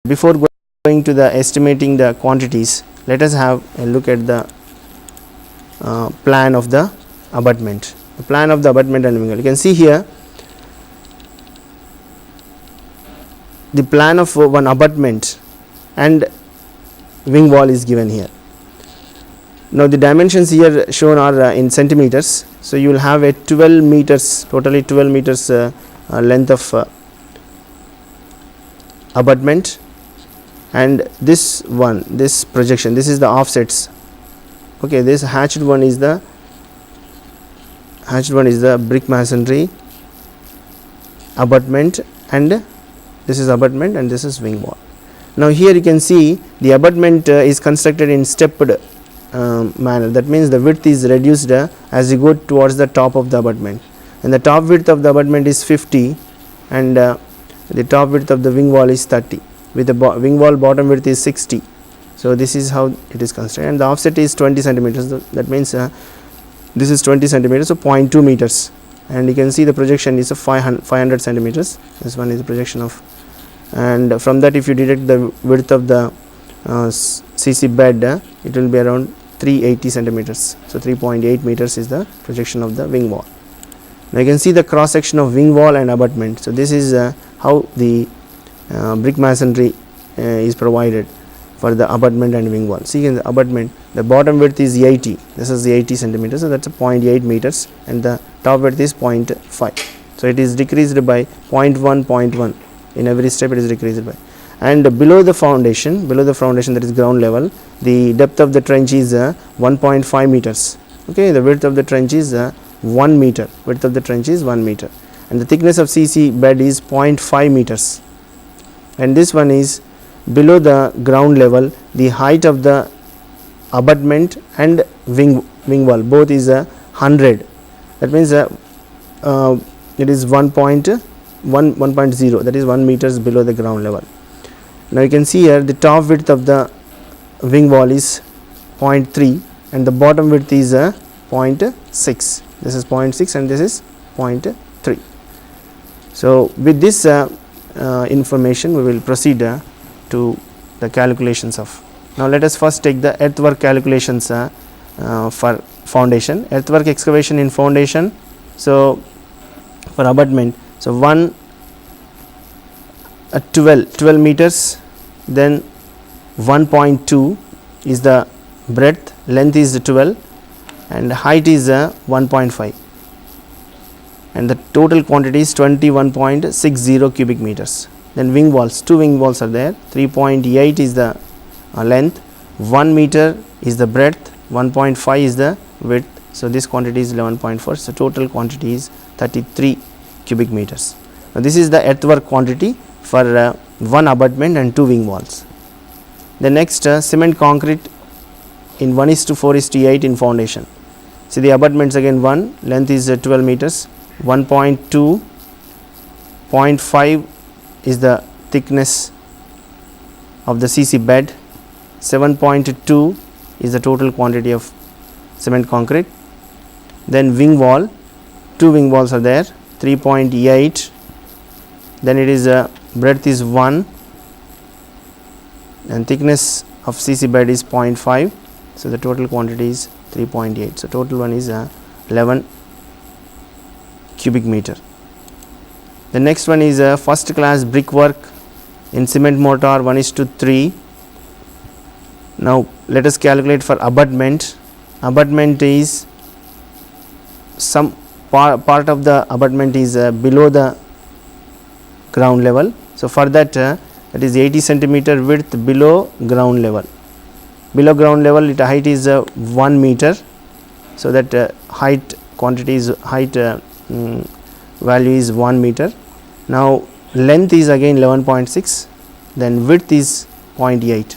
before going to the estimating the quantities, let us have a look at the plan of the abutment. The plan of the abutment and wing wall. You can see here the plan of one abutment and wing wall is given here. Now the dimensions here shown are in centimeters. So you will have a 12 meters, totally 12 meters length of abutment, and this one, this projection, this is the offsets. Okay, this hatched one is the brick masonry abutment, and this is abutment and this is wing wall. Now here you can see the abutment is constructed in stepped manner. That means the width is reduced as you go towards the top of the abutment, and the top width of the abutment is 50 and the top width of the wing wall is 30, with the wing wall bottom width is 60. So this is how it is constructed, and the offset is 20 centimeters. That means this is 20 centimeters, so 0.2 meters, and you can see the projection is 500 centimeters. This one is the projection of, and from that if you deduct the width of the CC bed, it will be around 380 centimeters. So 3.8 meters is the projection of the wing wall. Now you can see the cross section of wing wall and abutment. So this is how the brick masonry is provided for the abutment and wing wall. See in the abutment, the bottom width is 80. This is the 80 centimeters. So that's a 0.8 meters, and the top width is 0.5. So it is decreased by 0.1, 0.1. In every step it is decreased by. And below the foundation, that is ground level, the depth of the trench is 1.5 meters. Okay, the width of the trench is 1 meter. Width of the trench is 1 meter, and the thickness of CC bed is 0.5 meters. And this one is below the ground level, the height of the abutment and wing wall both is 100. That means it is 1.0, that is 1 meters below the ground level. Now you can see here the top width of the wing wall is 0.3 and the bottom width is 0.6. This is 0.6 and this is 0.3. So with this information we will proceed to the calculations of. Now let us first take the earthwork calculations for foundation. Earthwork excavation in foundation. So for abutment, so 12 meters, then 1.2 is the breadth, length is 12 and height is 1.5, and the total quantity is 21.60 cubic meters. Then wing walls, two wing walls are there, 3.8 is the length, 1 meter is the breadth, 1.5 is the width. So this quantity is 11.4. So total quantity is 33 cubic meters. Now this is the earthwork quantity for one abutment and two wing walls. The next cement concrete in 1:4:8 in foundation. See the abutments again, 1 length is 12 meters, 1.2, 0.5 is the thickness of the CC bed, 7.2 is the total quantity of cement concrete. Then wing wall, two wing walls are there, 3.8, then it is breadth is 1 and thickness of CC bed is 0.5. So the total quantity is 3.8. So total one is 11 cubic meter. The next one is first class brickwork in cement mortar 1:3. Now let us calculate for abutment. Abutment is some part of the abutment is below the ground level. So for that that is 80 centimeter width below ground level. Below ground level, its height is 1 meter. So that height quantity is value is 1 meter. Now length is again 11.6, then width is 0.8.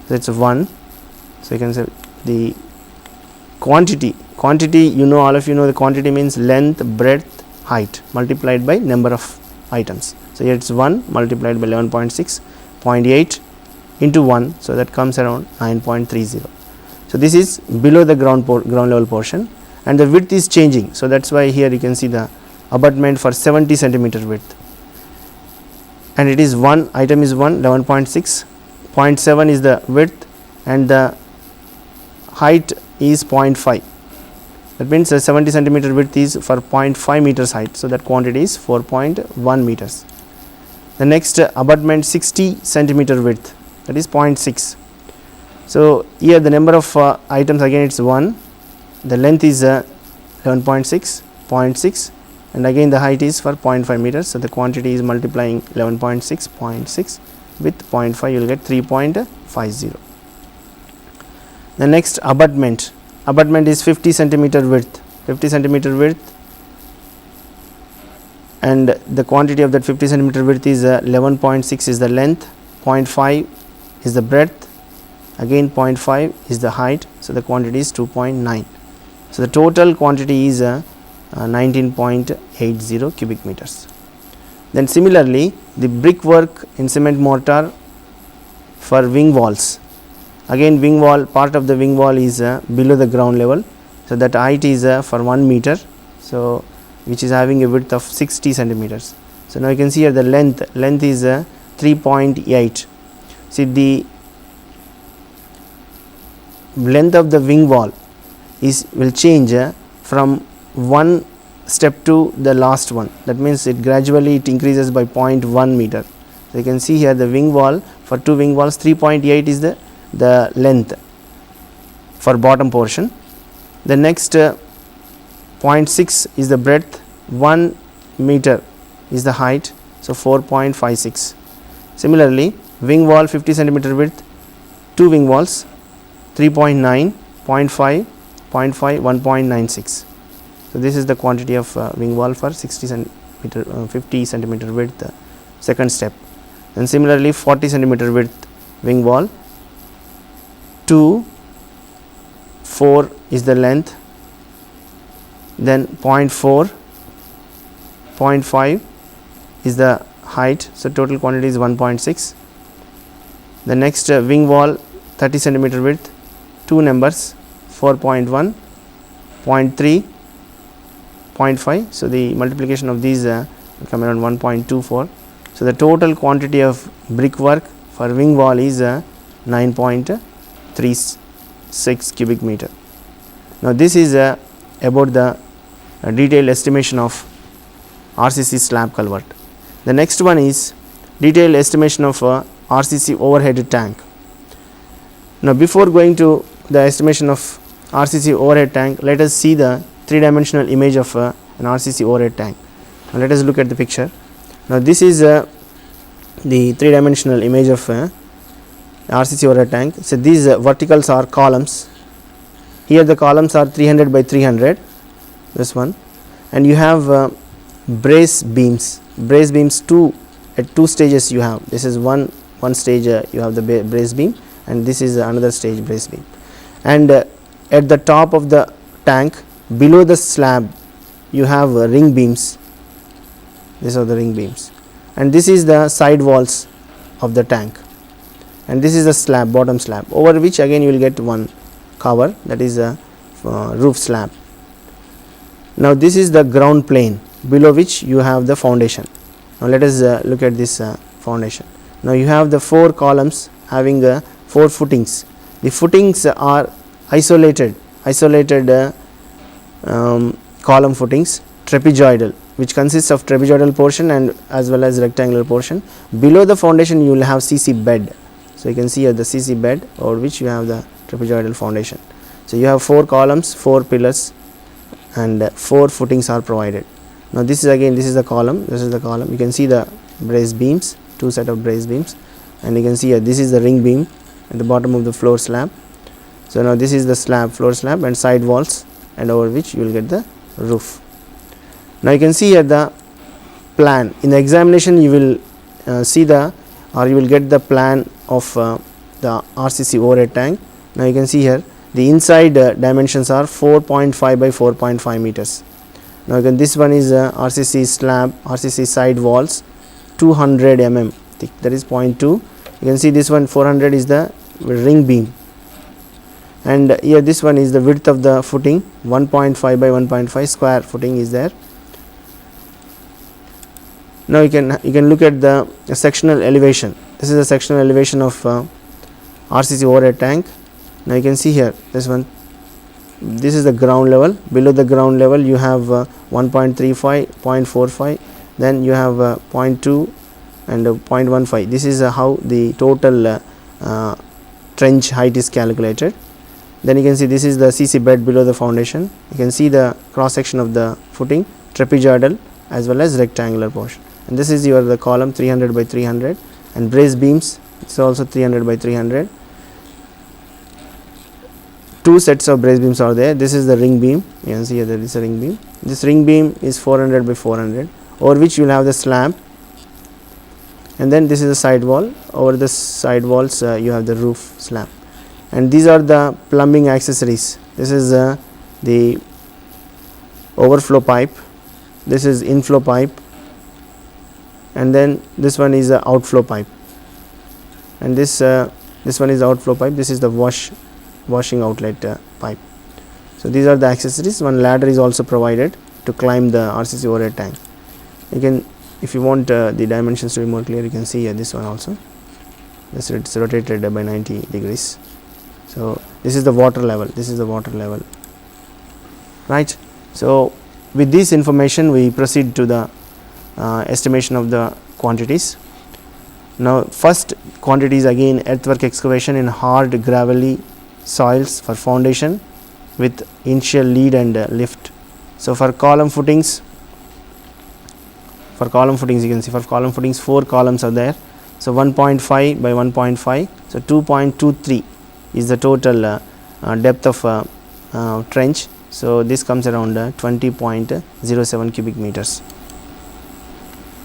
So it's 1. So you can say the quantity, you know, all of you know the quantity means length, breadth, height multiplied by number of items. So here it's 1 multiplied by 11.6, 0.8 into 1, so that comes around 9.30. So this is below the ground level portion, and the width is changing. So that's why here you can see the abutment for 70 centimeter width. and it is 1, item is 1, 11.6, 0.7 is the width and the height is 0.5. That means 70 centimeter width is for 0.5 meters height. So, that quantity is 4.1 meters. The next abutment 60 centimeter width, that is 0.6. So, here the number of items again it is 1, the length is 11.6, 0.6 and again the height is for 0.5 meters. So, the quantity is multiplying 11.6, 0.6 with 0.5 you will get 3.50. The next abutment is 50 centimeter width, and the quantity of that 50 centimeter width is 11.6 is the length, 0.5 is the breadth, again 0.5 is the height. So, the quantity is 2.9. So, the total quantity is 19.80 cubic meters. Then similarly, the brickwork in cement mortar for wing walls. Again wing wall, part of the wing wall is below the ground level. So, that height is for 1 meter. So, which is having a width of 60 centimeters. So, now you can see here the length is 3.8. See, the length of the wing wall will change from one step to the last one. That means it gradually it increases by 0.1 meter. So, you can see here the wing wall, for two wing walls 3.8 is the length for bottom portion. The next 0.6 is the breadth, 1 meter is the height. So, 4.56. Similarly, wing wall 50 centimeter width, two wing walls 3.9, 0.5, 1.96. So, this is the quantity of wing wall for 50 centimeter width, second step. And similarly, 40 centimeter width wing wall, 2, 4 is the length, then 0.4, 0.5 is the height. So, total quantity is 1.6. The next wing wall 30 centimeter width, two numbers 4.1, 0.3, 0.5. So, the multiplication of these will come around 1.24. So, the total quantity of brickwork for wing wall is 9.36 cubic meter. Now, this is about the detailed estimation of RCC slab culvert. The next one is detailed estimation of RCC overhead tank. Now, before going to the estimation of RCC overhead tank, let us see the three-dimensional image of an RCC overhead tank. Now, let us look at the picture. Now, this is the three-dimensional image of RCC overhead tank. So, these verticals are columns. Here the columns are 300 by 300, this one, and you have brace beams. Brace beams at two stages you have. This is one stage you have the brace beam, and this is another stage brace beam. And at the top of the tank, below the slab, you have ring beams. These are the ring beams, and this is the side walls of the tank, and this is the slab, bottom slab, over which again you will get one cover, that is a roof slab. Now, this is the ground plane below which you have the foundation. Now, let us look at this foundation. Now, you have the four columns having 4 footings. The footings are isolated column footings, trapezoidal, which consists of trapezoidal portion and as well as rectangular portion. Below the foundation you will have CC bed. So, you can see here the CC bed over which you have the trapezoidal foundation. So, you have 4 columns, 4 pillars, and 4 footings are provided. Now, this is the column, you can see the brace beams, 2 set of brace beams, and you can see here this is the ring beam at the bottom of the floor slab. So, now this is the slab, floor slab, and side walls, and over which you will get the roof. Now, you can see here the plan. In the examination you will you will get the plan of the RCC overhead tank. Now, you can see here the inside dimensions are 4.5 by 4.5 meters. Now, again this one is RCC slab, RCC side walls 200 mm thick, that is 0.2. You can see this one 400 is the ring beam, and here this one is the width of the footing, 1.5 by 1.5 square footing is there. Now you can look at the sectional elevation. This is the sectional elevation of RCC overhead tank. Now you can see here, this one, this is the ground level. Below the ground level you have 1.35, 0.45, then you have 0.2 and 0.15. this is how the total trench height is calculated. Then you can see this is the CC bed below the foundation. You can see the cross section of the footing, trapezoidal as well as rectangular portion, and this is the column 300 by 300, and brace beams, it's also 300 by 300. Two sets of brace beams are there. This is the ring beam, you can see here there is a ring beam. This ring beam is 400 by 400, over which you will have the slab, and then this is the side wall. Over the side walls you have the roof slab, and these are the plumbing accessories. This is the overflow pipe, this is inflow pipe, and then this one is the outflow pipe, and this one is the outflow pipe. This is the washing outlet pipe. So these are the accessories. One ladder is also provided to climb the RCC overhead tank. You can, if you want the dimensions to be more clear, you can see here this one also. This it's rotated by 90 degrees. So this is the water level. This is the water level, right? So with this information we proceed to the estimation of the quantities. Now first quantity is again earthwork excavation in hard gravelly soils for foundation with initial lead and lift. So for column footings, you can see for column footings 4 columns are there. So 1.5 by 1.5, so 2.23 is the total depth of trench. So this comes around 20.07 cubic meters.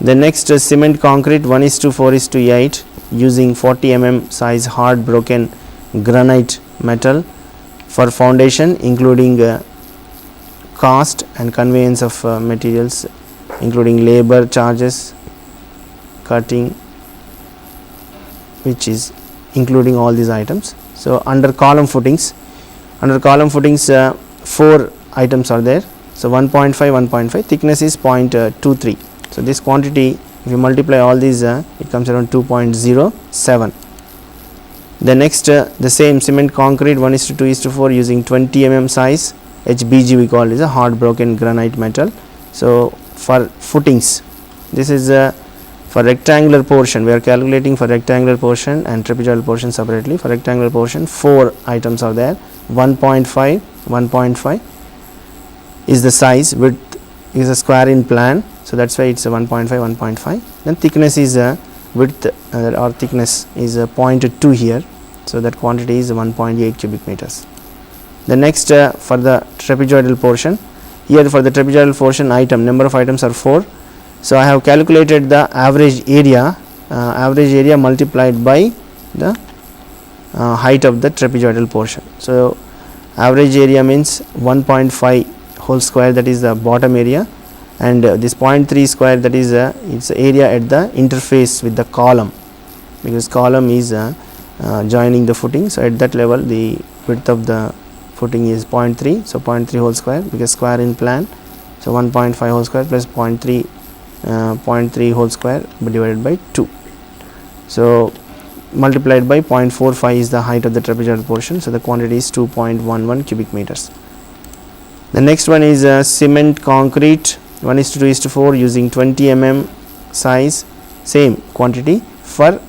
The next cement concrete 1:4:8 using 40 mm size hard broken granite metal for foundation, including cost and conveyance of materials, including labor charges, cutting, which is including all these items. So under column footings 4 items are there. So 1.5, thickness is 0.23. So this quantity, if you multiply all these, it comes around 2.07. The next the same cement concrete 1:2:4 using 20 mm size HBG, we call it, is a hard broken granite metal. So for footings, this is for rectangular portion, we are calculating for rectangular portion and trapezoidal portion separately. For rectangular portion 4 items are there. 1.5 is the size, width is a square in plan, so that's why it's a 1.5. Then thickness is width or thickness is 0.2 here, so that quantity is 1.8 cubic meters. The next for the trapezoidal portion, here for the trapezoidal portion item, number of items are 4. So I have calculated the average area multiplied by the height of the trapezoidal portion. So average area means 1.5 whole square, that is the bottom area, and this 0.3 square, that is its area at the interface with the column, because column is joining the footing. So at that level the width of the footing is 0.3, so 0.3 whole square, because square in plan, so 1.5 whole square plus 0.3 whole square divided by 2. So multiplied by 0.45 is the height of the trapezoidal portion, so the quantity is 2.11 cubic meters. The next one is cement concrete 1:2:4 using 20 mm size, same quantity for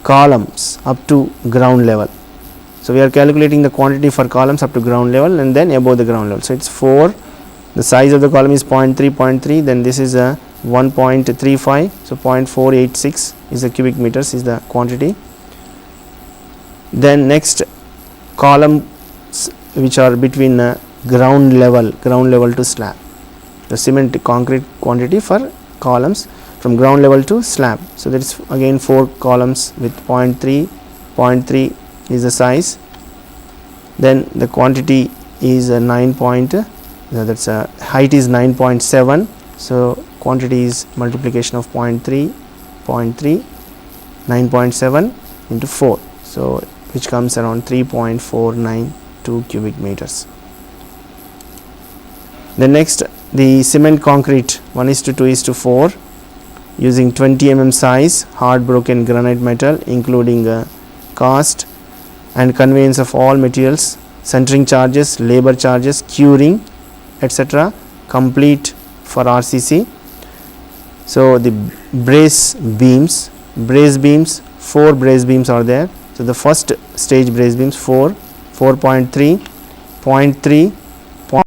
columns up to ground level. So we are calculating the quantity for columns up to ground level and then above the ground level. So it's 4, the size of the column is 0.3, then this is a 1.35, so 0.486 is the cubic meters is the quantity. Then next columns which are between ground level to slab, the cement concrete quantity for columns from ground level to slab. So that is again 4 columns with 0.3 is the size. Then the quantity is 9 point, that's height is 9.7, so quantity is multiplication of 0.3, 9.7 into 4, so which comes around 3.492 cubic meters. The next, the cement concrete 1:2:4 using 20 mm size hard broken granite metal, including cost and conveyance of all materials, centering charges, labor charges, curing, etc. complete for RCC. So the brace beams, 4 brace beams are there. So the first stage brace beams 4, 4.3, 0.3,